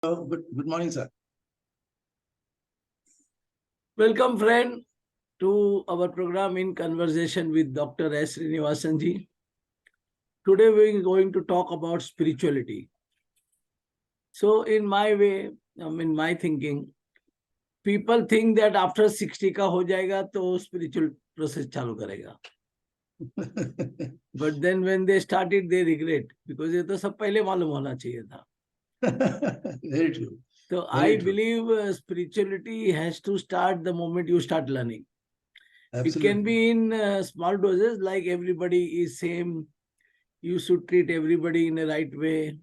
Good morning, sir. Welcome, friend, to our program in conversation with Dr. S. Srinivasan ji. Today we are going to talk about spirituality. So, in my way, in my thinking, people think that after 60 का हो जाएगा तो spiritual process चालू करेगा. But then when they started, they regret because ये तो सब पहले मालूम होना चाहिए था. Very true. So Very I true. believe spirituality has to start the moment you start learning. Absolutely. It can be in small doses, like everybody is same. You should treat everybody in a right way.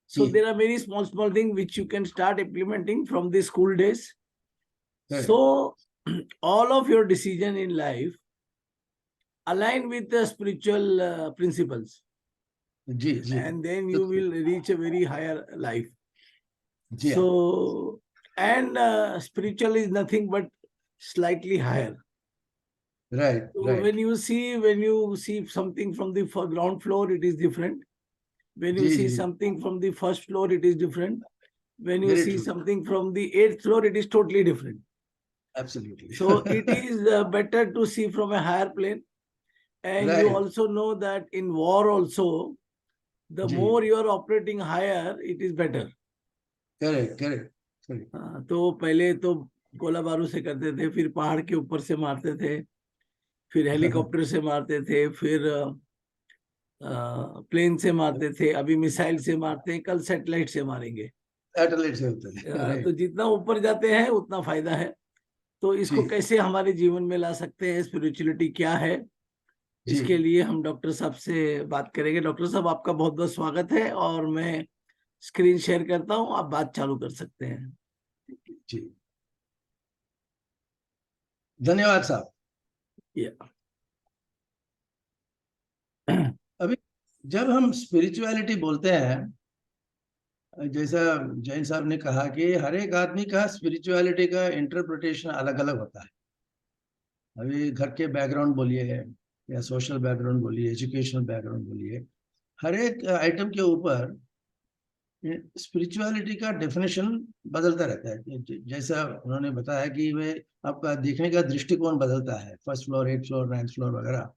So Yeah. there are many small things which you can start implementing from the school days. Correct. So all of your decision in life align with the spiritual principles. And then you will reach a very higher life. So, and spiritual is nothing but slightly higher. Right. So Right. when you see something from the ground floor, it is different. When you see something from the first floor, it is different. When you Very see true. something from the 8th floor, it is totally different. Absolutely. So it is better to see from a higher plane. And Right. you also know that in war also, the more you are operating higher, it is better. Correct. Correct. Correct. तो पहले तो गोला बारूद से करते थे, फिर पहाड़ के ऊपर से मारते थे, फिर हेलीकॉप्टर से मारते थे, फिर प्लेन से मारते थे, अभी मिसाइल से मारते हैं, कल सैटेलाइट से मारेंगे. सैटेलाइट से होता है. तो जितना ऊपर जाते हैं उतना फायदा है. तो इसको कैसे हमारे जीवन में ला सकते हैं, स्पिरिचुअलिटी क्या है, इसके लिए हम डॉक्टर साहब से बात करेंगे. डॉक्टर साहब, आपका बहुत बहुत स्वागत है और मैं स्क्रीन शेयर करता हूं, आप बात चालू कर सकते हैं. जी, धन्यवाद साहब. अभी जब हम स्पिरिचुअलिटी बोलते हैं, जैसा जैन साहब ने कहा कि हर एक आदमी का स्पिरिचुअलिटी का इंटरप्रिटेशन अलग अलग होता है. अभी घर के बैकग्राउंड बोलिए या सोशल बैकग्राउंड बोलिए, एजुकेशनल बैकग्राउंड बोलिए, हर एक आइटम के ऊपर स्पिरिचुअलिटी का डेफिनेशन बदलता रहता है. जैसा उन्होंने बताया कि वे आपका देखने का दृष्टिकोण बदलता है, first floor, 8th floor, 9th floor वगैरह.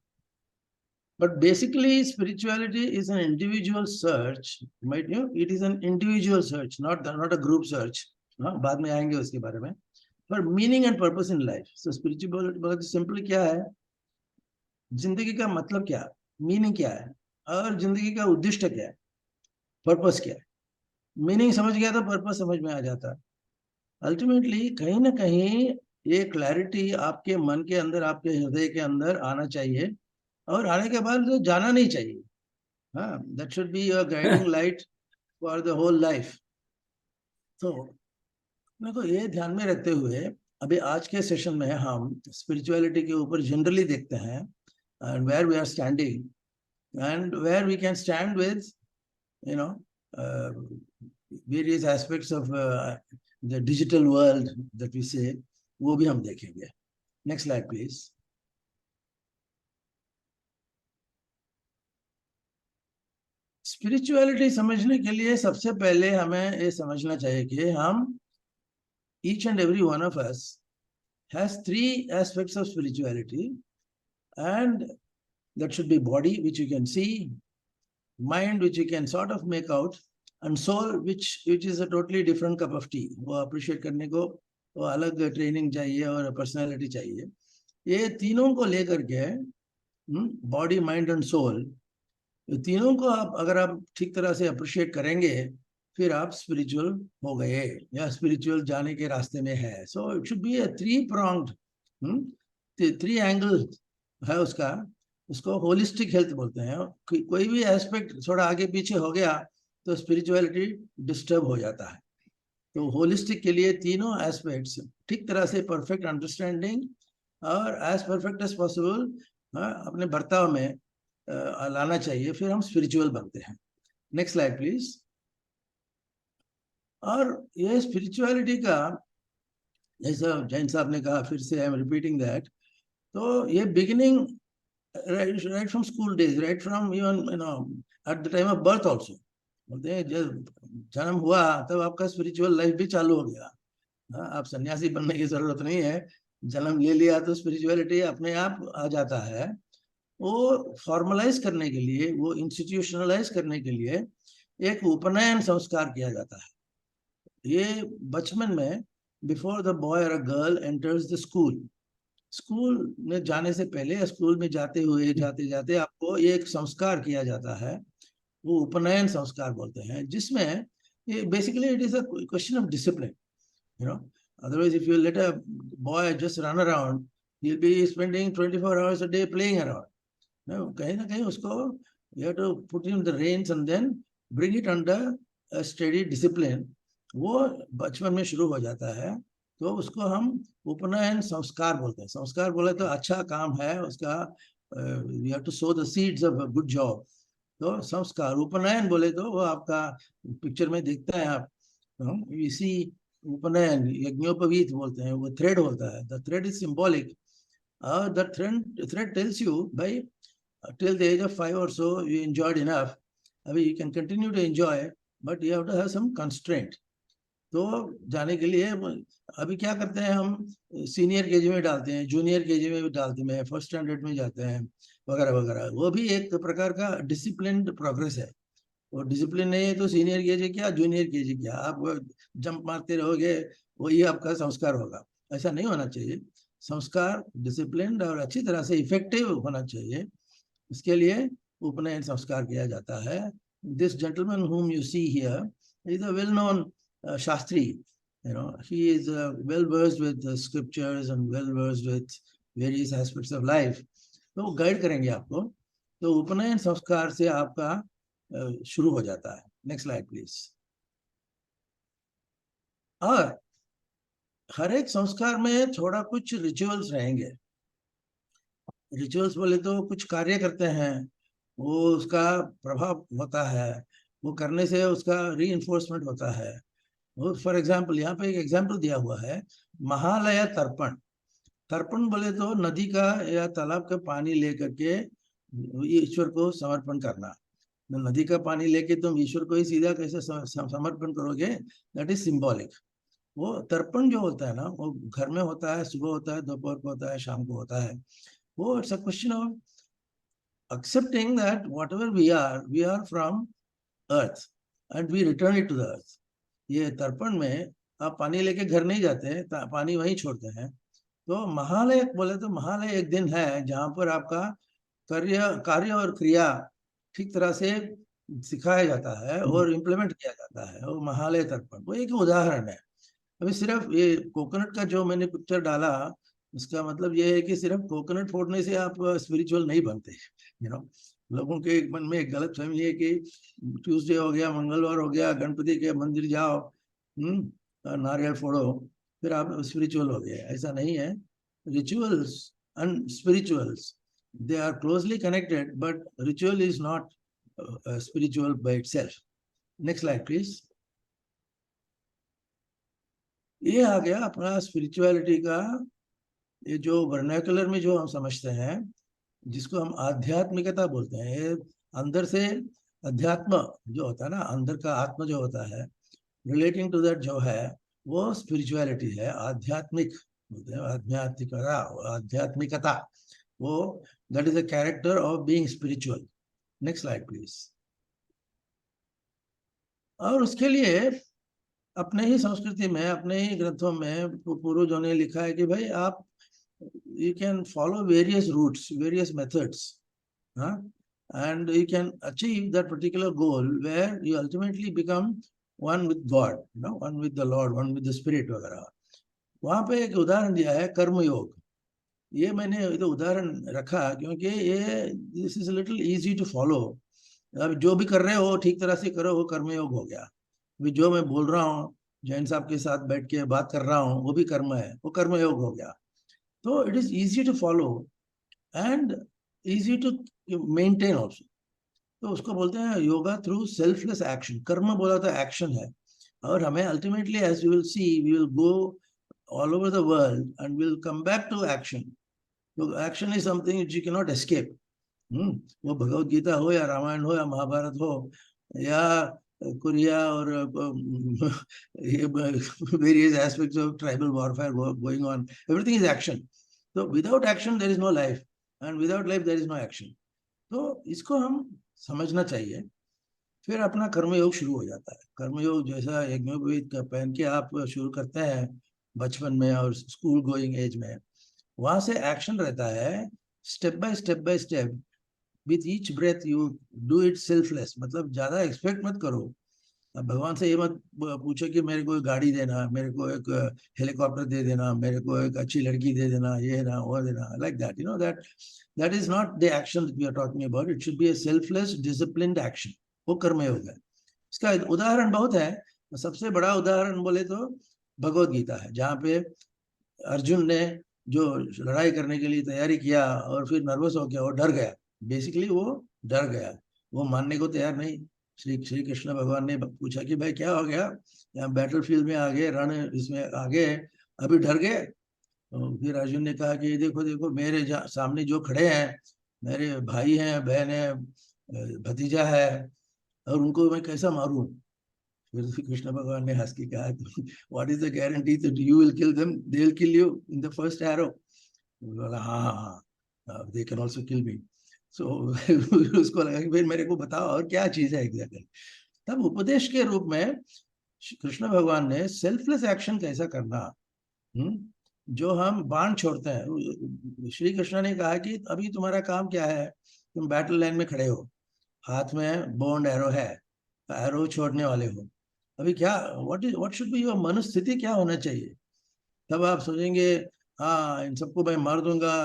But basically, spirituality is an individual search. It is an individual search, not a group search. बाद में आएंगे उसके बारे में. For meaning and purpose in life. So spirituality बहुत सिंपल क्या है, जिंदगी का मतलब क्या है, मीनिंग क्या है, और जिंदगी का उद्देश्य क्या है, पर्पस क्या है. मीनिंग समझ गया तो पर्पस समझ में आ जाता है. अल्टीमेटली कहीं ना कहीं ये क्लैरिटी आपके मन के अंदर, आपके हृदय के अंदर आना चाहिए, और आने के बाद तो जाना नहीं चाहिए. हाँ, that should be your guiding light for the whole life. तो मेरे को ये ध्यान में रखते हुए अभी आज के सेशन में हम स्पिरिचुअलिटी के ऊपर जनरली देखते हैं, and where we are standing and where we can stand with various aspects of the digital world that we say, वो भी हम देखेंगे. Next slide please. स्पिरिचुअलिटी समझने के लिए सबसे पहले हमें ये समझना चाहिए कि हम each and every one of us has 3 aspects of spirituality, and that should be body, which you can see, mind, which you can sort of make out, and soul, which is a totally different cup of tea. वो appreciate करने को वो अलग training चाहिए और personality चाहिए. ये तीनों को लेकर के बॉडी, माइंड एंड सोल, तीनों को अगर आप ठीक तरह से अप्रिशिएट करेंगे, फिर आप स्पिरिचुअल हो गए या स्पिरिचुअल जाने के रास्ते में है. So it should be a 3-pronged, 3 angle है उसका. उसको होलिस्टिक हेल्थ बोलते हैं. कोई भी एस्पेक्ट थोड़ा आगे पीछे हो गया तो स्पिरिचुअलिटी डिस्टर्ब हो जाता है. तो होलिस्टिक के लिए तीनों एस्पेक्ट्स ठीक तरह से परफेक्ट अंडरस्टैंडिंग और एज परफेक्ट एज पॉसिबल अपने बर्ताव में लाना चाहिए, फिर हम स्पिरिचुअल बनते हैं. Next slide please. और ये स्पिरिचुअलिटी का, जैसा जैन साहब ने कहा, फिर से आई एम रिपीटिंग दैट, तो ये beginning right from school days, right from even at the time of birth also. बोलते हैं जब जन्म हुआ तब आपका स्पिरिचुअल लाइफ भी चालू हो गया। हाँ, आप सन्यासी बनने की जरूरत नहीं है, जन्म ले लिया तो स्पिरिचुअलिटी अपने आप आ जाता है। वो फॉर्मलाइज करने के लिए, वो इंस्टीट्यूशनलाइज करने के लिए एक उपनयन संस्कार किया जाता है। ये बचपन में, बिफोर द बॉय और girl enters the school, school में जाने से पहले, स्कूल में जाते हुए जाते जाते आपको एक संस्कार किया जाता है, वो उपनयन संस्कार बोलते हैं, जिसमें ये basically it is a question of discipline, you know. Otherwise, if you let a boy just run around, he'll be spending 24 hours a day playing around. No, कहीं ना कहीं उसको you have to put him the reins and then bring it under a steady discipline. वो बचपन में शुरू हो जाता है, तो उसको हम उपनयन संस्कार बोलते हैं। संस्कार बोले तो अच्छा काम है उसका, you have to sow the seeds of a good job. तो संस्कार, उपनयन बोले तो वो आपका पिक्चर में देखते हैं आप, इसी उपनयन यज्ञोपवीत बोलते हैं, वो थ्रेड होता है, the thread is symbolic, the thread tells you भाई till the age of 5 or so you enjoyed enough, अभी you can continue to enjoy but you have to have some constraint। तो जाने के लिए अभी क्या करते हैं हम, सीनियर केजी में डालते हैं, जूनियर केजी में भी डालते हैं, फर्स्ट स्टैंडर्ड में जाते हैं वगैरह वगैरह, वो भी एक प्रकार का डिसिप्लिन्ड प्रोग्रेस है। और डिसिप्लिन नहीं है तो सीनियर केजी क्या, जूनियर केजी क्या, आप जंप मारते रहोगे, वही आपका संस्कार होगा। ऐसा नहीं होना चाहिए। संस्कार डिसिप्लिन और अच्छी तरह से इफेक्टिव होना चाहिए, इसके लिए उपनयन संस्कार किया जाता है। This gentleman whom you see here is a well known Shastri, you know, he is well versed with the scriptures and well versed with various aspects of life, तो वो गाइड करेंगे आपको। तो उपनयन संस्कार से आपका शुरू हो जाता है। Next slide please. और हर एक संस्कार में थोड़ा कुछ रिचुअल्स रहेंगे। रिचुअल्स बोले तो कुछ कार्य करते हैं, वो उसका प्रभाव होता है, वो करने से उसका रीइंफोर्समेंट होता है। वो फॉर एग्जाम्पल यहाँ पे एक एग्जाम्पल दिया हुआ है, महालय तर्पण। तर्पण बोले तो नदी का या तालाब का पानी लेकर के ईश्वर को समर्पण करना। नदी का पानी लेके तुम ईश्वर को ही सीधा कैसे समर्पण करोगे, दैट इज सिंबॉलिक। वो तर्पण जो होता है ना, वो घर में होता है, सुबह होता है, दोपहर को होता है, शाम को होता है। वो it's a question of accepting that whatever we are from earth and we return it to the earth। ये तर्पण में आप पानी लेके घर नहीं जाते, पानी वहीं छोड़ते हैं। तो महालय बोले तो महालय एक दिन है जहां पर आपका कार्य और क्रिया ठीक तरह से सिखाया जाता है और इम्प्लीमेंट किया जाता है, वो महालय तर्पण। वो एक उदाहरण है। अभी सिर्फ ये कोकोनट का जो मैंने पिक्चर डाला, इसका मतलब ये है कि सिर्फ कोकोनट फोड़ने से आप स्पिरिचुअल नहीं बनते। यू नो, लोगों के मन में एक गलत फहमी है कि ट्यूसडे हो गया, मंगलवार हो गया, गणपति के मंदिर जाओ, नारियल फोड़ो, फिर आप स्पिरिचुअल हो गए। ऐसा नहीं है। Rituals and spirituals, they are closely connected, but ritual is not spiritual by itself। next slide please। ये आ गया अपना स्पिरिचुअलिटी का, ये जो वर्नाकुलर में जो हम समझते हैं, जिसको हम आध्यात्मिकता बोलते हैं। ये अंदर से अध्यात्म जो होता है ना, अंदर का आत्मा जो होता है, रिलेटिंग टू दैट जो है, वो स्पिरिचुअलिटी है। आध्यात्मिक बोलते हैं, आध्यात्मिकता, आध्यात्मिकता, वो that is a character of being spiritual. Next slide please. और उसके लिए अपने ही संस्कृति में, अपने ही ग्रंथों में पूर्वजों ने लिखा है कि भाई आप, you can follow various routes, various methods, and you can achieve that particular goal where you ultimately become one with God, one with the Lord, one with the Spirit वगैरह। वहां पे एक उदाहरण दिया है कर्मयोग। ये मैंने तो उदाहरण रखा क्योंकि ये this is little easy to follow. अब जो भी कर रहे हो ठीक तरह से करो, वो कर्मयोग हो गया। अभी जो मैं बोल रहा हूँ, जैन साहब के साथ बैठ के बात कर रहा हूँ, वो भी कर्म है, वो कर्मयोग हो गया। तो it is easy to follow and easy to maintain also. तो उसको बोलते हैं योगा थ्रू सेल्फलेस एक्शन। कर्म बोला तो एक्शन है, और हमें ultimately, as you will see, we will go all over the world and will come back to action. तो action is something which you can not escape. वो भगवत गीता हो या रामायण हो या महाभारत हो या Korea or various aspects of tribal warfare going on. Everything is action. So without action there is no life, and without life there is no action. तो इसको हम समझना चाहिए. फिर अपना कर्मयोग शुरू हो जाता है. कर्मयोग जैसा यज्ञोपवीत पहन के आप शुरू करते हैं बचपन में और स्कूल गोइंग एज में, वहां से एक्शन रहता है. Step by step with each breath you do it selfless. मतलब ज्यादा एक्सपेक्ट मत करो. अब भगवान से ये मत पूछो कि मेरे को एक गाड़ी देना, मेरे को एक हेलीकॉप्टर दे देना, मेरे को एक अच्छी लड़की दे देना, ये ना वो देना, like that. You know that is not the action we are talking about. It should be a selfless disciplined action. वो कर्मयोग है. इसका उदाहरण बहुत है. सबसे बड़ा उदाहरण बोले तो भगवत गीता है, जहाँ पे अर्जुन ने जो लड़ाई करने के लिए तैयारी किया और फिर नर्वस हो गया, वो डर गया. बेसिकली वो डर गया, वो मानने को तैयार नहीं. श्री कृष्ण भगवान ने पूछा कि भाई क्या हो गया, यहाँ बैटल फील्ड में आ गए, रण इसमें आ गए, अभी डर गए. तो फिर अर्जुन ने कहा कि देखो देखो मेरे सामने जो खड़े हैं, मेरे भाई हैं, बहन है, भतीजा है, और उनको मैं कैसा मारूं. फिर श्री कृष्ण भगवान ने हंस के कहा, what is the guarantee that you will kill them, they will kill you in the first arrow. बोला हाँ हाँ हाँ, दे कैन आल्सो किल मी. सो उसको लगा कि भाई मेरे को बताओ और क्या चीज है एग्जैक्टली. तब उपदेश के रूप में कृष्ण भगवान ने सेल्फलेस एक्शन कैसा करना. जो हम बाण छोड़ते हैं, श्री कृष्ण ने कहा कि अभी तुम्हारा काम क्या है, तुम बैटल लाइन में खड़े हो, हाथ में बो एंड एरो है, एरो छोड़ने वाले हो. अभी क्या, व्हाट शुड बी योर मनस्थिति, क्या होना चाहिए. तब आप सोचेंगे हाँ इन सबको मैं मार दूंगा,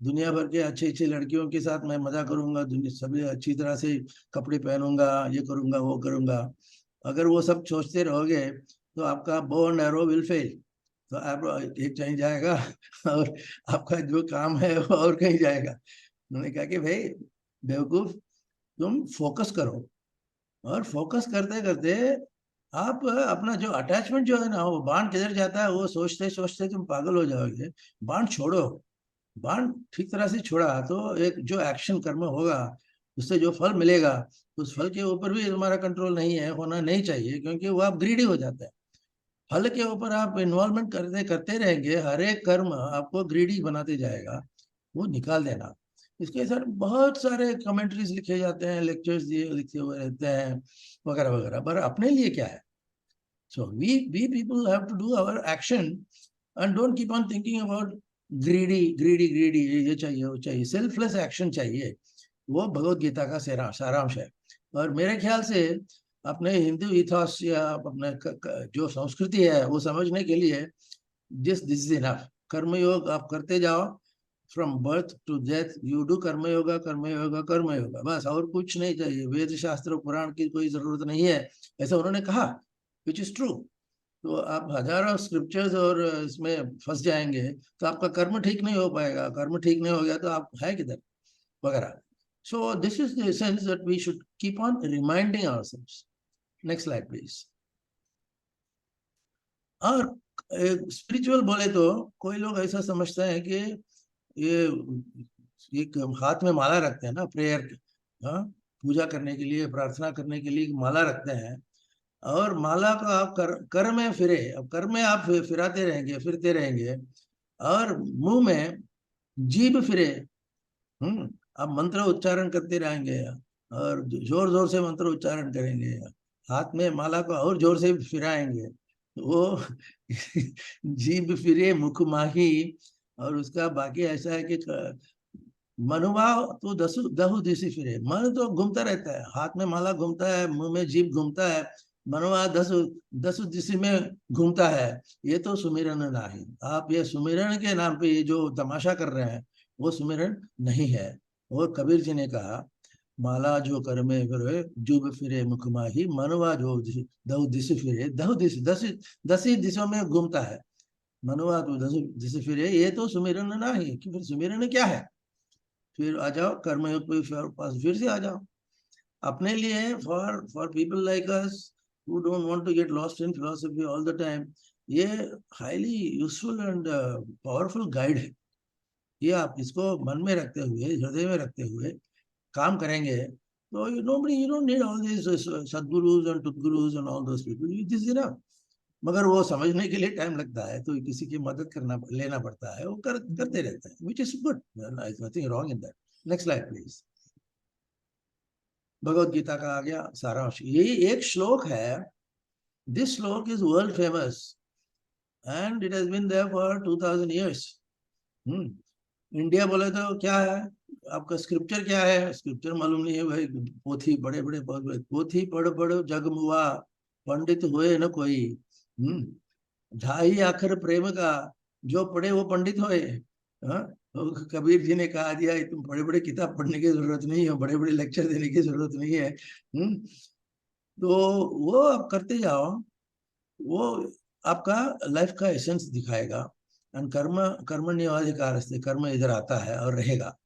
दुनिया भर के अच्छे अच्छे लड़कियों के साथ मैं मजा करूंगा, दुनिया सभी अच्छी तरह से कपड़े पहनूंगा, ये करूंगा वो करूंगा. अगर वो सब सोचते रहोगे तो आपका bow and arrow will fail. तो आप एक कहीं जाएगा और आपका जो काम है वो और कहीं जाएगा. उन्होंने कहा कि भाई बेवकूफ, तुम फोकस करो, और फोकस करते करते आप अपना जो अटैचमेंट जो है ना, वो बाण किधर जाता है वो सोचते सोचते तुम पागल हो जाओगे. बाण छोड़ो. बाण ठीक तरह से छोड़ा तो एक जो एक्शन कर्म होगा, उससे जो फल मिलेगा, उस फल के ऊपर भी तुम्हारा कंट्रोल नहीं है, होना नहीं चाहिए, क्योंकि वो आप ग्रीडी हो जाते हैं. फल के ऊपर आप इन्वॉल्वमेंट करते करते रहेंगे, हर एक कर्म आपको ग्रीडी बनाते जाएगा. वो निकाल देना. इसके साथ बहुत सारे कमेंट्रीज लिखे जाते हैं, लेक्चर्स दिए लिखे हुए रहते हैं, वगैरह वगैरह. पर अपने लिए क्या है. So we people have to do our action and don't keep on thinking about greedy. ये चाहिए वो चाहिए. सेल्फलेस एक्शन चाहिए. वो भगवत गीता का सारांश है. और मेरे ख्याल से अपने हिंदू इथॉस या अपने जो संस्कृति है वो समझने के लिए दिस इज इनफ. कर्मयोग आप करते जाओ, from birth to death you do karmayoga karmayoga karmayoga, बस और कुछ नहीं चाहिए. वेद शास्त्र पुराण की कोई जरूरत नहीं है, ऐसा उन्होंने कहा, विच इज ट्रू. तो आप हजारों स्क्रिप्चर्स और इसमें फंस जाएंगे तो आपका कर्म ठीक नहीं हो पाएगा. कर्म ठीक नहीं हो गया तो आप है किधर, वगैरह. So this is the sense that we should keep on reminding ourselves. Next slide please. और स्पिरिचुअल बोले तो कोई लोग ऐसा समझते हैं कि ये एक हाथ में माला रखते हैं ना, प्रेयर, हाँ, पूजा करने के लिए, प्रार्थना करने के लिए माला रखते हैं, और माला को आप कर में फिरे. अब कर में आप फिराते रहेंगे, फिरते रहेंगे, और मुंह में जीभ फिरे. आप मंत्र उच्चारण करते रहेंगे और जोर जोर से मंत्र उच्चारण करेंगे, हाथ में माला को और जोर से फिराएंगे. वो जीभ फिरे मुख माही. और उसका बाकी ऐसा है कि मनोभाव तो दहु दिशि फिरे. मन तो घूमता रहता है, हाथ में माला घूमता है, मुंह में जीभ घूमता है, मनोभाव दसु दिशि में घूमता है. ये तो सुमिरन नहीं. आप ये सुमिरन के नाम पे ये जो तमाशा कर रहे हैं वो सुमिरन नहीं है. वो कबीर जी ने कहा, माला जो कर में फिरे जुब फिरे मुख माही, मनवा जो दहु दिशि फिरे, दहु दिशि दसी दिशा में घूमता है, मनवा तो दसु दिशि फिरे. ये तो सुमिरन नहीं. कि फिर सुमिरन क्या है. फिर आ जाओ कर्मयोग पे पास फिर से आ जाओ. अपने लिए for people like us who don't want to get lost in philosophy all the time, ये highly useful and powerful guide है. ये आप इसको मन में रखते हुए, हृदय में रखते हुए काम करेंगे So you don't need all these sadgurus and tutgurus and all those people. It is enough. मगर वो समझने के लिए टाइम लगता है, तो किसी की मदद लेना पड़ता है, वो करते रहते हैं, which is good. Nothing wrong in that. Next slide please. Bhagavad Gita का आ गया सारांश, यही एक श्लोक है. This श्लोक is world famous and it has been there for 2000 years. India बोले तो क्या है आपका स्क्रिप्चर, क्या है स्क्रिप्चर मालूम नहीं है भाई. पोथी बड़े बड़े पोथी पढ़ जग मुआ, पंडित हुए न कोई. ढाई आखर प्रेम का, जो पढ़े वो पंडित होए. कबीर जी ने कहा दिया, तुम बड़े बड़े किताब पढ़ने की जरूरत नहीं है, बड़े बड़े लेक्चर देने की जरूरत नहीं है. तो वो आप करते जाओ, वो आपका लाइफ का एसेंस दिखाएगा. एंड कर्मण्येवाधिकार से, कर्म इधर आता है और रहेगा.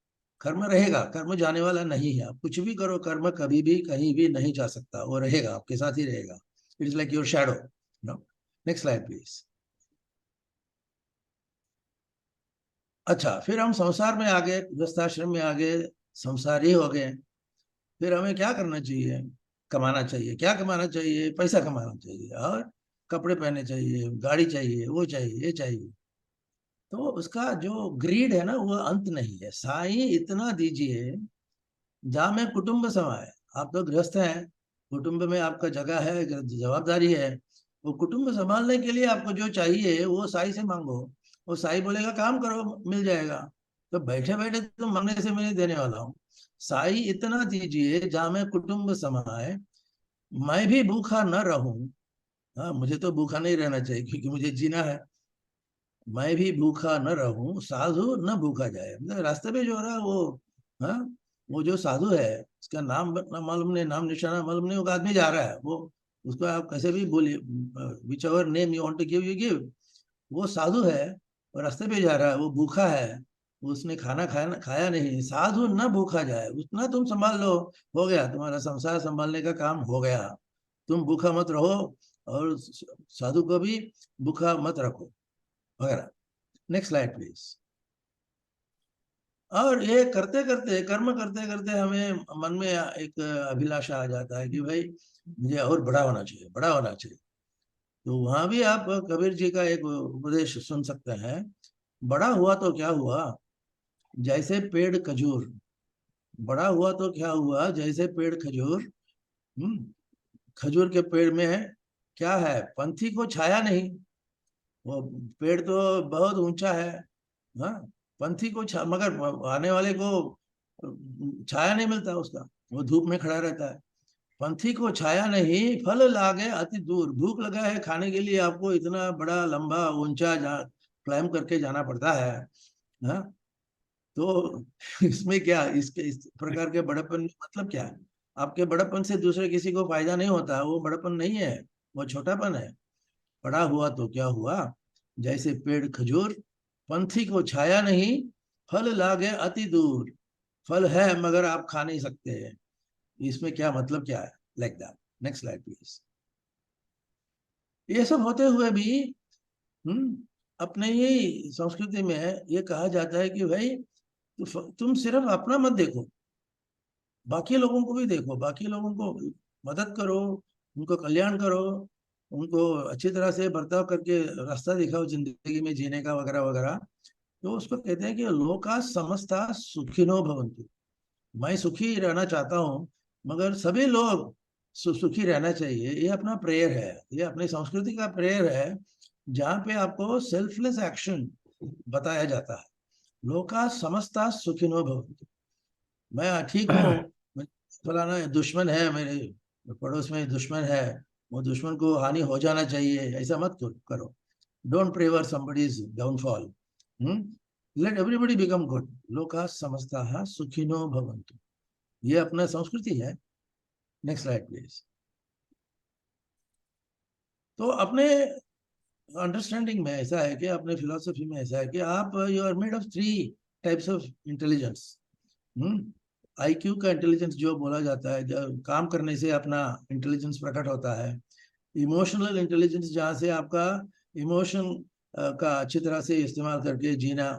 कर्म रहेगा, कर्म जाने वाला नहीं है. आप कुछ भी करो, कर्म कभी भी कहीं भी नहीं जा सकता, वो रहेगा, आपके साथ ही रहेगा. It is like your shadow. Next slide please. अच्छा, फिर हम संसार में आ गए, गृहस्थाश्रम में आ गए, संसारी हो गए. फिर हमें क्या करना चाहिए? कमाना चाहिए. क्या कमाना चाहिए? पैसा कमाना चाहिए, और कपड़े पहनने चाहिए, गाड़ी चाहिए, वो चाहिए, ये चाहिए. तो उसका जो ग्रीड है ना, वो अंत नहीं है. साईं इतना दीजिए जहां में कुटुंब समाए. आप तो गृहस्थ हैं, कुटुंब में आपका जगह है, जवाबदारी है. वो कुटुंब संभालने के लिए आपको जो चाहिए वो साईं से मांगो. वो साईं बोलेगा काम करो, मिल जाएगा. तो बैठे बैठे तो मांगने से मैं नहीं देने वाला हूँ. साईं इतना दीजिए जहां में कुटुंब समाए, मैं भी भूखा न रहूं. हाँ, मुझे तो भूखा नहीं रहना चाहिए क्योंकि मुझे जीना है. मैं भी भूखा न रहूं, साधु न भूखा जाए. मतलब रास्ते में जो हो रहा है वो, हाँ, वो जो साधु है, उसका नाम मालूम नहीं, नाम निशाना मालूम नहीं, वो आदमी जा रहा है, वो उसको आप कैसे भी बोलिए, whichever name you want to give, you give. वो साधु है, वो रास्ते पे जा रहा है, वो भूखा है, उसने खाना खाया नहीं. साधु न भूखा जाए, उतना तुम संभाल लो, हो गया तुम्हारा संसार संभालने का काम हो गया. तुम भूखा मत रहो, और साधु को भी भूखा मत रखो वगैरह. Next slide please. और ये करते करते, कर्म करते करते हमें मन में एक अभिलाषा आ जाता है कि भाई मुझे और बड़ा होना चाहिए, बड़ा होना चाहिए. तो वहां भी आप कबीर जी का एक उपदेश सुन सकते हैं. बड़ा हुआ तो क्या हुआ, जैसे पेड़ खजूर. बड़ा हुआ तो क्या हुआ, जैसे पेड़ खजूर. खजूर के पेड़ में क्या है, पंथी को छाया नहीं. वो पेड़ तो बहुत ऊंचा है, हाँ, पंथी को मगर आने वाले को छाया नहीं मिलता उसका, वो धूप में खड़ा रहता है. पंथी को छाया नहीं, फल लागे अति दूर. भूख लगा है खाने के लिए, आपको इतना बड़ा लंबा ऊंचा क्लाइम करके जाना पड़ता है. हाँ, तो इसमें क्या, इस प्रकार के बड़प्पन मतलब क्या है? आपके बड़प्पन से दूसरे किसी को फायदा नहीं होता, वो बड़प्पन नहीं है, वो छोटापन है. बड़ा हुआ तो क्या हुआ, जैसे पेड़ खजूर, पंथी को छाया नहीं, फल लागे अति दूर. फल है मगर आप खा नहीं सकते. इसमें क्या मतलब क्या है, like that. Next slide please. ये सब होते हुए भी अपने ही संस्कृति में ये कहा जाता है कि भाई तुम सिर्फ अपना मत देखो, बाकी लोगों को भी देखो, बाकी लोगों को मदद करो, उनको कल्याण करो, उनको अच्छी तरह से बर्ताव करके रास्ता दिखाओ जिंदगी में जीने का वगैरह वगैरह. तो उसको कहते हैं कि लोका समस्ता सुखिनो भवन्तु. मैं सुखी रहना चाहता हूँ, मगर सभी लोग सुखी रहना चाहिए. ये अपना प्रेयर है, ये अपनी संस्कृति का प्रेयर है, जहाँ पे आपको सेल्फलेस एक्शन बताया जाता है. लोका समस्ता सुखिनो भवन्तु. मैं ठीक हूँ, फलाना दुश्मन है, मेरे पड़ोस में दुश्मन है, वो दुश्मन को हानि हो जाना चाहिए, ऐसा मत करो. Don't pray for somebody's downfall. Let everybody become good. लोका समस्ता सुखिनो भवन्तु. ये अपना संस्कृति है. Next slide please. तो अपने अंडरस्टैंडिंग में ऐसा है कि, अपने फिलोसफी में ऐसा है कि आप, you are made of 3 types of intelligence. IQ का इंटेलिजेंस जो बोला जाता है, जब काम करने से अपना इंटेलिजेंस प्रकट होता है. इमोशनल इंटेलिजेंस, जहाँ से आपका इमोशन का अच्छी तरह से इस्तेमाल करके जीना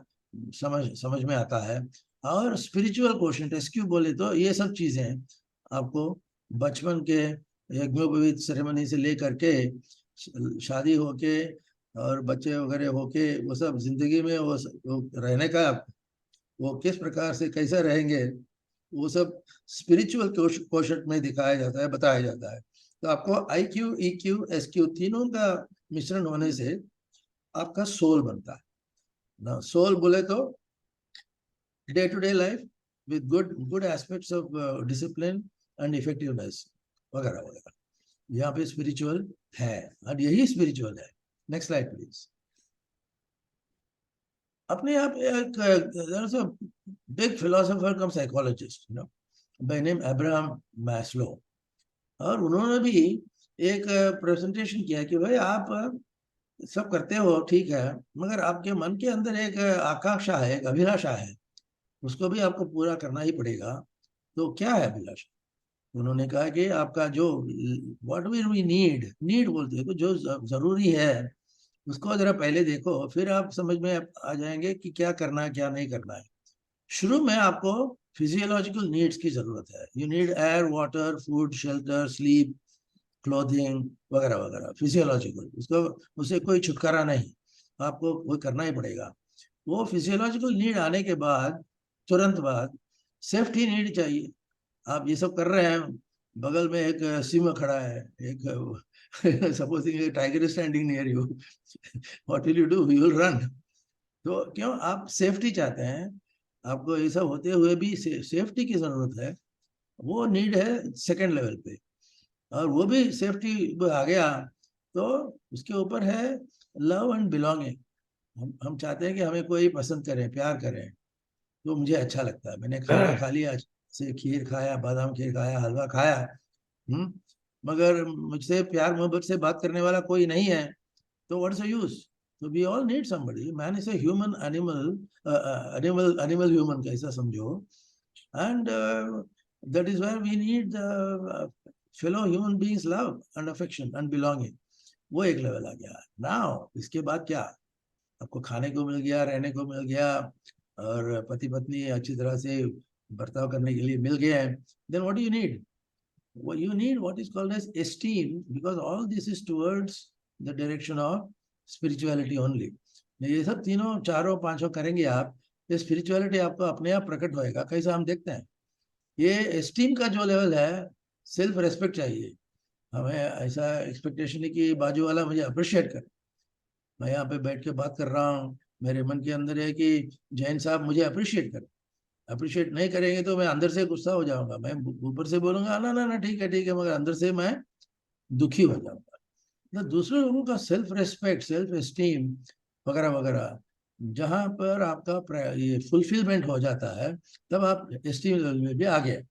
समझ में आता है. और स्पिरिचुअल क्वोशंट, एसक्यू बोले तो ये सब चीजें. आपको बचपन के यज्ञोपवीत सेरेमनी से लेकर के शादी होके और बच्चे वगैरह होके वो सब जिंदगी में वो रहने का वो किस प्रकार से कैसे रहेंगे वो सब स्पिरिचुअल कोशट में दिखाया जाता है, बताया जाता है। तो आपको IQ, EQ, SQ तीनों का मिश्रण होने से आपका सोल बनता है ना। सोल बोले तो day to day life with good aspects of discipline and effectiveness वगैरह वगैरह, यहाँ पे स्पिरिचुअल है और यही स्पिरिचुअल है। Next slide please. अपने आप एक big philosopher come psychologist by name Abraham Maslow, और उन्होंने भी एक प्रेजेंटेशन किया कि भाई आप सब करते हो ठीक है, मगर आपके मन के अंदर एक आकांक्षा है, एक अभिलाषा है, उसको भी आपको पूरा करना ही पड़ेगा। तो क्या है अभिलाषा? उन्होंने कहा कि आपका जो व्हाट वी नीड बोलते हैं, तो जो जरूरी है उसको जरा पहले देखो, फिर आप समझ में आ जाएंगे कि क्या करना है क्या नहीं करना है। शुरू में आपको फिजियोलॉजिकल नीड्स की जरूरत है। You need air, water, food, shelter, sleep, clothing वगैरह वगैरह, फिजियोलॉजिकल, उसको उससे कोई छुटकारा नहीं, आपको वो करना ही पड़ेगा। वो फिजियोलॉजिकल नीड आने के बाद तुरंत बाद सेफ्टी नीड चाहिए। आप ये सब कर रहे हैं, बगल में एक सिंह खड़ा है, एक supposing tiger is standing near you, what will you do? You will run. तो क्यों आप सेफ्टी चाहते हैं, आपको ये सब होते हुए भी सेफ्टी की जरूरत है। वो नीड है सेकंड लेवल पे, और वो भी सेफ्टी आ गया तो उसके ऊपर है लव एंड बिलोंगिंग। हम चाहते हैं कि हमें कोई पसंद करे, प्यार करे, तो मुझे अच्छा लगता है। मैंने खाना खा लिया, से खीर खाया, बादाम खीर खाया, हलवा खाया, मगर मुझसे प्यार मोहब्बत से बात करने वाला कोई नहीं है, तो व्हाट्स द यूज? तो we all need somebody. Man is a human animal, animal human का ऐसा समझो, and that is where we need fellow human beings love and affection and belonging. वो एक लेवल आ गया। नाउ इसके बाद क्या? आपको खाने को मिल गया, रहने को मिल गया, और पति पत्नी अच्छी तरह से बर्ताव करने के लिए मिल गए हैं, then what do you need? Well, you need what is called as esteem, because all this is towards the direction of spirituality only. ये सब तीनों चारों पांचों करेंगे आप, ये स्पिरिचुअलिटी आपको अपने आप प्रकट होएगा। कैसा हम देखते हैं, ये एस्टीम का जो लेवल है, सेल्फ रेस्पेक्ट चाहिए हमें। ऐसा एक्सपेक्टेशन है कि बाजू वाला मुझे अप्रिशिएट करे। मैं यहाँ पे बैठ के बात कर रहा हूँ, मेरे मन के अंदर है कि जैन साहब मुझे अप्रिशिएट करें। अप्रिशिएट नहीं करेंगे तो मैं अंदर से गुस्सा हो जाऊंगा, मैं ऊपर से बोलूंगा ना ना ना ठीक है, मगर अंदर से मैं दुखी हो जाऊंगा। तो दूसरे लोगों का सेल्फ रेस्पेक्ट, सेल्फ एस्टीम वगैरह वगैरह, जहां पर आपका ये फुलफिलमेंट हो जाता है, तब आप एस्टीम लेवल में भी आ गए।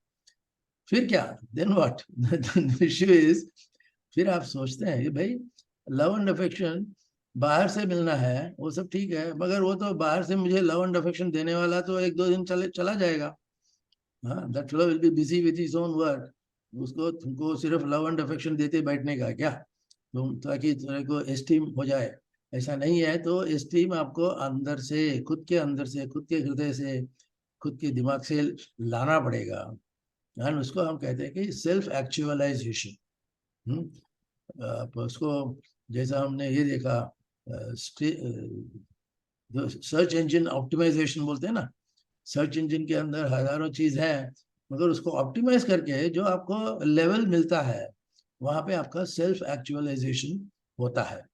फिर क्या? Then what? The issue is, फिर आप सोचते हैं कि भाई लव एंड अफेक्शन बाहर से मिलना है, वो सब ठीक है, मगर वो तो बाहर से मुझे लव एंड अफेक्शन देने वाला तो एक दो दिन चला जाएगा। हाँ, that fellow will be busy with his own work. उसको तुमको सिर्फ लव एंड अफेक्शन देते बैठने का क्या, तुम ताकि तुम्हारे को एस्टीम हो जाए? ऐसा नहीं है। तो एस्टीम आपको अंदर से, खुद के अंदर से, खुद के हृदय से, खुद के दिमाग से लाना पड़ेगा। एंड उसको हम कहते हैं कि सेल्फ एक्चुअलाइजेशन। आप उसको, जैसा हमने ये देखा, सर्च इंजन ऑप्टिमाइजेशन बोलते हैं ना, सर्च इंजन के अंदर हजारों चीज है, मगर उसको ऑप्टिमाइज करके जो आपको लेवल मिलता है, वहां पे आपका सेल्फ एक्चुअलाइजेशन होता है।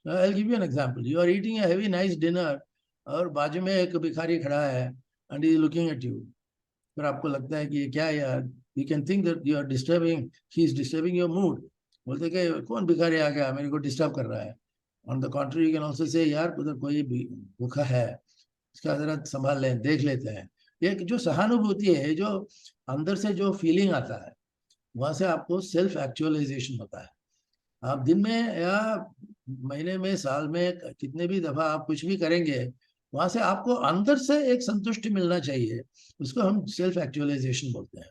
I give you an example. You are eating a heavy nice dinner, और बाजू में एक भिखारी खड़ा है and is looking at you. फिर आपको लगता है कि ये क्या है यार, you can think that you are disturbing, he is disturbing your mood. बोलते कि कौन भिखारी आ गया मेरे को डिस्टर्ब कर रहा है। On the contrary, you can also say यार उधर कोई भूखा है, इसका जरा संभाल लें, देख लेते हैं। ये जो सहानुभूति है, जो अंदर से जो फीलिंग आता है, वहां से आपको सेल्फ एक्चुअलाइजेशन होता है। आप दिन में या महीने में, साल में कितने भी दफा आप कुछ भी करेंगे, वहां से आपको अंदर से एक संतुष्टि मिलना चाहिए। उसको हम सेल्फ एक्चुअलाइजेशन बोलते हैं।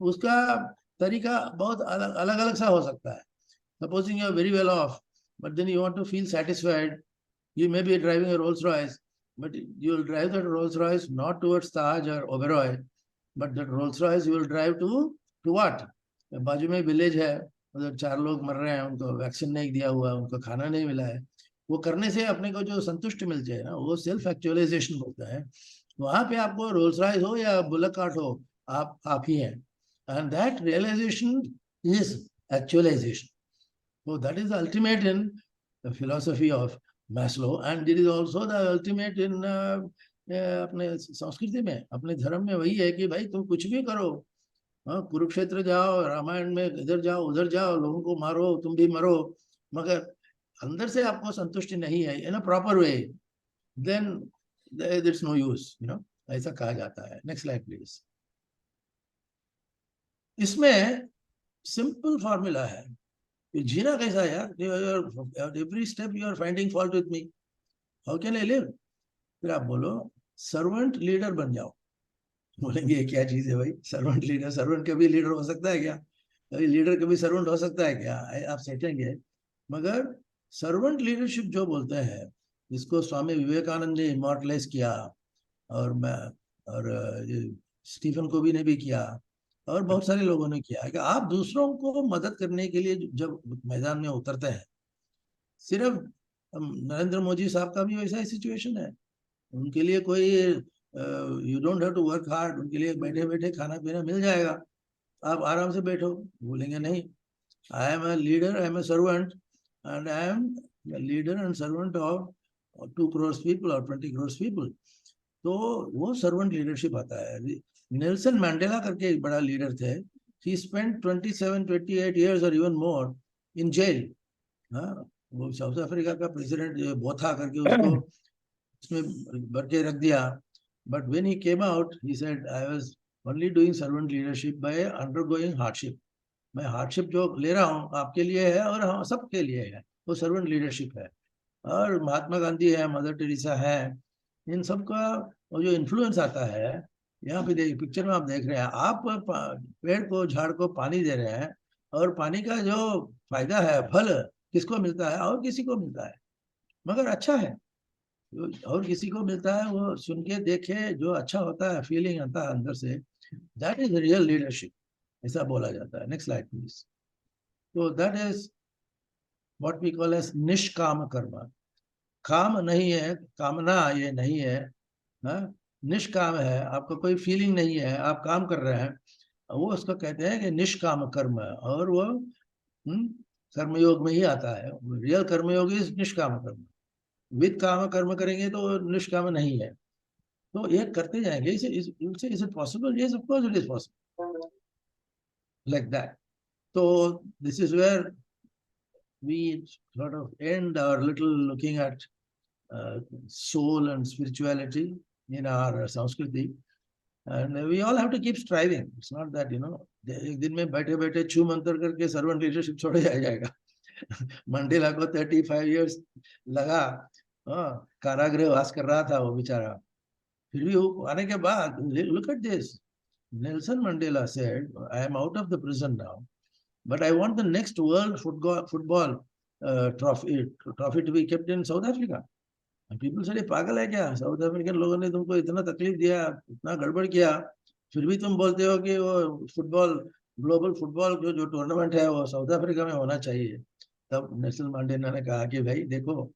उसका तरीका बहुत अलग अलग सा हो सकता है। Supposing you are very well off, but then you want to feel satisfied, you may be driving a Rolls Royce, but you will drive that Rolls Royce not towards Taj or Oberoi, but that Rolls Royce you will drive to to what? बाजू में village है, उधर 4 लोग मर रहे हैं, उनको vaccine नहीं दिया हुआ, उनको खाना नहीं मिला है। वो करने से अपने को जो संतुष्टि मिलती है ना, वो सेल्फ एक्चुअलाइजेशन बोलता है। वहां पे आपको रोल्स रॉयस हो या बुलेट कार्ट हो, आप ही हैं, and that realization is actualization. So that is the ultimate in the philosophy of Maslow, and it is also the ultimate in अपने संस्कृति में, अपने धर्म में वही है कि भाई तुम कुछ भी करो, हाँ, कुरुक्षेत्र जाओ, रामायण में इधर जाओ उधर जाओ, लोगों को मारो, तुम भी मरो, मगर अंदर से आपको संतुष्टि नहीं है in a proper way, then it's no use, ऐसा कहा जाता है. Next slide please. इसमें सिंपल फॉर्मूला है कि जीना कैसा है यार. Every step you are finding fault with me, how can I live? फिर आप बोलो सर्वेंट लीडर बन जाओ. बोलेंगे ये क्या चीज है भाई, सर्वेंट लीडर? सर्वेंट कभी लीडर हो सकता है क्या? कभी लीडर कभी सर्वेंट हो सकता है क्या? आप सोचेंगे. मगर सर्वेंट लीडरशिप जो बोलते हैं, जिसको स्वामी विवेकानंद ने इमॉर्टलाइज किया, और मैं और स्टीफन कोवी ने भी किया, और बहुत सारे लोगों ने किया, कि आप दूसरों को मदद करने के लिए जब मैदान में उतरते हैं, सिर्फ नरेंद्र मोदी साहब का भी वैसा ही सिचुएशन है. उनके लिए कोई you don't have to work hard, उनके लिए बैठे बैठे खाना पीना मिल जाएगा, आप आराम से बैठो. बोलेंगे नहीं, I am a leader, I am a servant, and I am leader and servant of 2 crore people और 20 crore पीपल. तो वो सर्वेंट लीडरशिप आता है. नेल्सन मैंडेला करके एक बड़ा लीडर थे. ही स्पेंट 27-28 years और इवन मोर इन जेल. हाँ, वो साउथ अफ्रीका का प्रेसिडेंट बोथा करके उसको उसमें भर के रख दिया. But when he came out he said I was only doing servant leadership by undergoing hardship. मैं हार्डशिप जो ले रहा हूँ आपके लिए है और हम सबके लिए है, वो सर्वेंट लीडरशिप है. और महात्मा गांधी है, मदर टेरेसा है, इन सब का वो जो इन्फ्लुएंस आता है, यहाँ पे देख पिक्चर में आप देख रहे हैं, आप पेड़ को झाड़ को पानी दे रहे हैं, और पानी का जो फायदा है, फल किसको मिलता है? और किसी को मिलता है, मगर अच्छा है. और किसी को मिलता है, वो सुन के देखे, जो अच्छा होता है, फीलिंग आता है अंदर से, दैट इज रियल लीडरशिप, ऐसा बोला जाता है. Next slide please. तो that is what we call as nishkam karma. काम नहीं है, कामना ये नहीं है, निष्काम है, आपका कोई फीलिंग नहीं है, आप काम कर रहे हैं, वो उसको कहते हैं कि निष्काम कर्म. और वो कर्मयोग में ही आता है. रियल कर्मयोग इज निष्काम कर्म. विद काम कर्म करेंगे तो निष्काम नहीं है. तो ये करते जाएंगे. Is it possible? Yes, of course it is possible, like that. तो this is where we sort of end our little looking at soul and spirituality in our Sanskriti. And we all have to keep striving. It's not that, एक दिन में बैठे बैठे छू मंतर करके servant leadership छोड़ जाएगा. मंडेला को 35 years लगा, कारागृह वास कर रहा था वो बेचारा. फिर भी वो आने के बाद, look at this. Nelson Mandela said, I am out of the prison now, but I want the next world football trophy to be kept in South Africa. And people said, पागल है क्या? साउथ अफ्रीकन लोगों ने तुमको इतना तकलीफ दिया, इतना गड़बड़ किया, फिर भी तुम बोलते हो कि वो फुटबॉल, ग्लोबल फुटबॉल जो टूर्नामेंट है वो साउथ अफ्रीका में होना चाहिए. तब नेल्सन मंडेला ने कहा कि भाई देखो,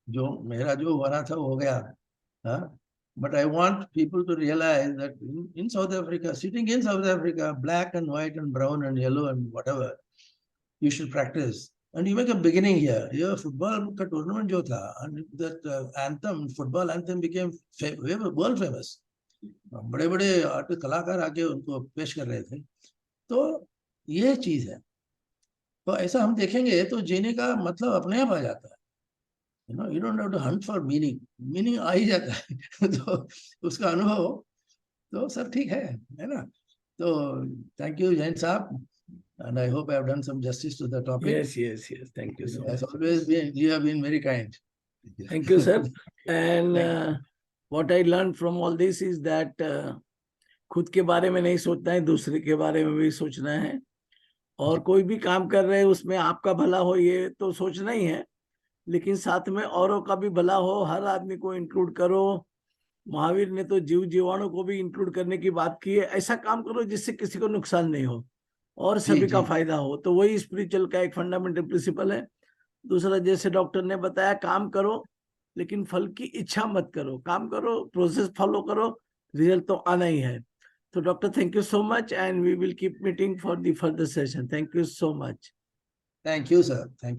जो मेरा जो होना था वो हो गया, but I want people to realize that in South Africa, sitting in South Africa, black and white and brown and yellow and whatever, you should practice. And you make a beginning here. Your football का tournament जो था, and that anthem, football anthem became world famous. बड़े बड़े artist कलाकार आके उनको पेश कर रहे थे. तो ये चीज है. तो ऐसा हम देखेंगे तो जीने का मतलब अपने आप आ जाता है. You don't have to hunt for meaning. Meaning आ ही जाता है. तो उसका अनुभव, तो सब ठीक है ना? तो थैंक यू जैन साहब, and I hope I have done some justice to the topic. Yes. Thank you so much. As always, you have been very kind. Thank you, sir. And what I learned from all this is that खुद के बारे में नहीं सोचना है, दूसरे के बारे में भी सोचना है. और कोई भी काम कर रहे हैं उसमें आपका भला हो, ये तो सोचना ही है, लेकिन साथ में औरों का भी भला हो, हर आदमी को इंक्लूड करो. महावीर ने तो जीव जीवाणु को भी इंक्लूड करने की बात की है. ऐसा काम करो जिससे किसी को नुकसान नहीं हो. और सभी का जी। फायदा हो। तो वही स्पिरिचुअल का एक फंडामेंटल प्रिंसिपल है। दूसरा, जैसे डॉक्टर ने बताया, काम करो लेकिन फल की इच्छा मत करो, काम करो, प्रोसेस फॉलो करो, रिजल्ट तो आना ही है। तो doctor, thank you so much, and we will keep meeting for the further session. Thank you so much. Thank you, sir. Thank you.